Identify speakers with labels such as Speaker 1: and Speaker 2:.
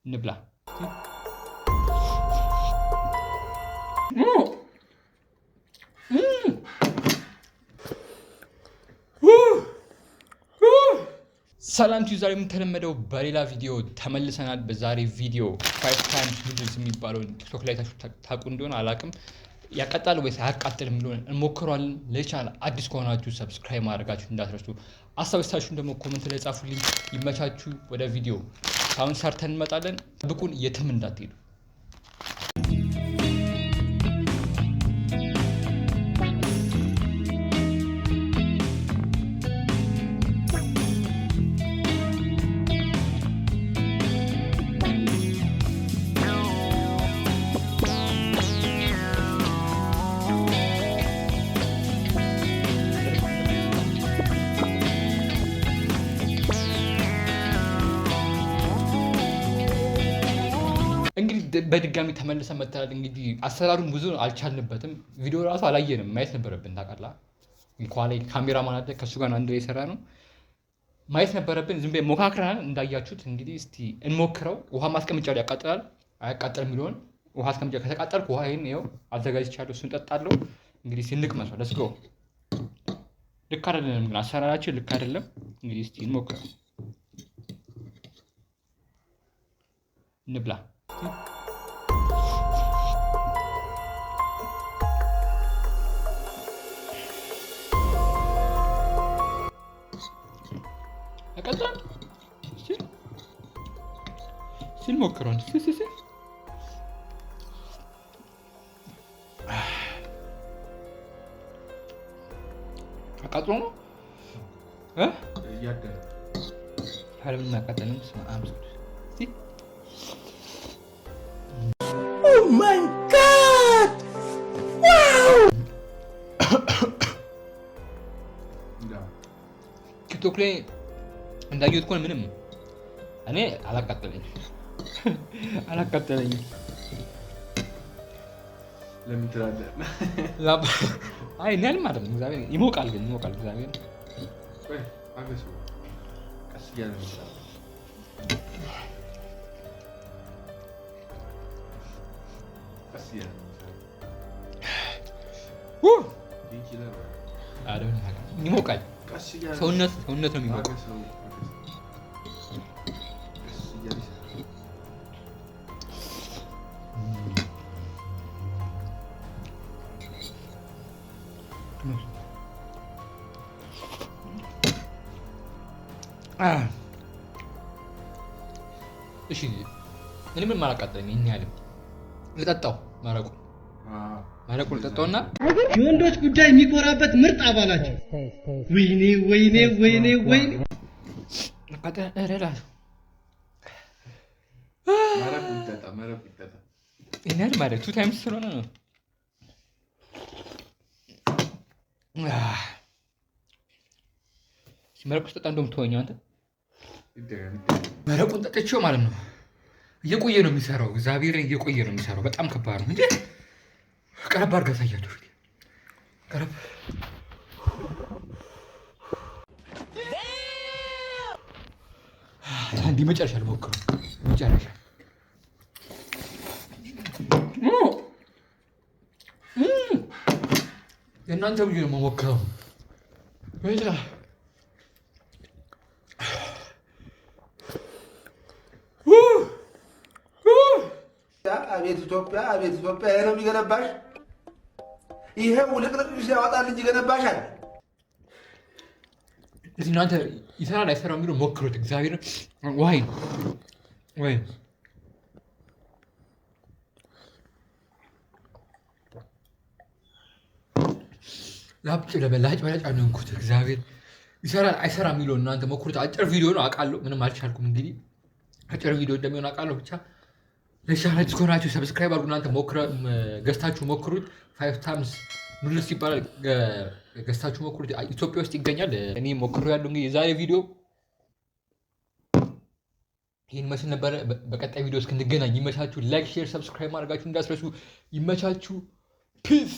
Speaker 1: نبلع ሰላም ዛሬ የምንተለመደው በሌላ ቪዲዮ ተመልሰናል። በዛሬ ቪዲዮ 5 ታይምስ ኑድልስ የሚባለውን ቲክቶክ ላይ ታውቁ እንደሆነ አላውቅም። ያቃጣል ወይስ አያቃጥልም የሚለውን እንሞክረዋለን። ለቻናል አዲስ ከሆናችሁ ሰብስክራይብ ማድረጋችሁ እንዳትረሱ። አስተያየታችሁን ደግሞ ኮሜንት ላይ ጻፉልኝ። ይመቻችሁ። ወደ ቪዲዮ አሁን ሰርተን እንመጣለን። ብቁን የትም እንዳትሄዱ። እንግዲህ በድጋሚ ተመልሰን መጥተናል። እንግዲህ አሰራሩን ብዙ አልቻልንበትም። ቪዲዮ ራሱ አላየንም፣ ማየት ነበረብን። ታውቃለህ፣ እንኳን ካሜራማን አለ ከሱ ጋር አንድ ላይ የሰራ ነው፣ ማየት ነበረብን። ዝም ብለን ሞካክረናል እንዳያችሁት። እንግዲህ እስቲ እንሞክረው። ውሃ ማስቀመጫ ላይ ያቃጥላል አያቃጥልም የሚለውን ውሃ አስቀመጫ ከተቃጠልኩ ውሃ ይሄን ይኸው አዘጋጅቻለሁ፣ እሱን እጠጣለሁ። እንግዲህ ሲንቅ መስሎ ለስ ጎ ልክ አይደለም፣ ግን አሰራራችን ልክ አይደለም። እንግዲህ እስቲ እንሞክረው፣ እንብላ። አቀጣ ሲል ሞክረው አቃጥሎ ነው እያደረ ታለም አቃጠለም። Oh my God! Wow! ቲክቶክ ላይ እንዳየሁት ከሆነ ምንም እኔ አላቃጠለኝም።
Speaker 2: ለምን ትላለህ?
Speaker 1: አይ እኔ አልም አይደለም። እግዚአብሔር ይሞቃል፣ ግን ይሞቃል። እግዚአብሔር
Speaker 2: ቆይ አገሱ ቀስ እያለ ነው።
Speaker 1: ይሞቃል። ሰውነት ነው የሚሞቀው። እሺ እኔ ምንም አላቃጠለኝም። ይሄን ያህልም ልጠጣው መረቁን ልጠጣውና
Speaker 3: የወንዶች ጉዳይ የሚኮራበት ምርጥ አባላቸው። ወይኔ ወይኔ ወይኔ ወይኔ
Speaker 2: መረቁ ይጠጣ።
Speaker 1: ይሄን ያህል ማለት 2 ታይምስ ስለሆነ ነው። መረቁ ስጠጣ እንደውም ትወኛው አንተ። መረቁን ጠጥቼው ማለት ነው። እየቆየ ነው የሚሰራው። እግዚአብሔርን እየቆየ ነው የሚሰራው። በጣም ከባድ ነው እንዴ! ቀረብ አድርገህ አሳያቸው። ቀረብ አንዴ መጨረሻ ልሞክረው። መጨረሻ የእናንተ ብዬ ነው የምሞክረው።
Speaker 2: አቤት ኢትዮጵያ፣ አቤት ኢትዮጵያ! ይሄ ነው የሚገነባሽ። ይሄ ውልቅልቅ ሲያወጣል እንጂ ገነባሻል።
Speaker 1: እዚህ እናንተ ይሰራል አይሰራም የሚለው ሞክሩት። እግዚአብሔር ወይ ላጭ በላጭ ነው እንኩት። እግዚአብሔር ይሰራል አይሰራም የሚለው እናንተ ሞክሩት። አጭር ቪዲዮ ነው አውቃለሁ፣ ምንም አልቻልኩም። እንግዲህ አጭር ቪዲዮ እንደሚሆን አውቃለሁ። ብቻ ለቻናል ዲስኮናችሁ ሰብስክራይብ አድርጉ። እናንተ ገዝታችሁ ሞክሩት። 5 ታይምስ ኑድልስ ይባላል። ገዝታችሁ ሞክሩት። ኢትዮጵያ ውስጥ ይገኛል። እኔ ሞክሬያለሁ። እንግዲህ የዛሬ ቪዲዮ ይህን መስል ነበረ። በቀጣይ ቪዲዮ እስክንገናኝ ይመቻችሁ። ላይክ፣ ሼር፣ ሰብስክራይብ ማድረጋችሁ እንዳትረሱ። ይመቻችሁ። ፒስ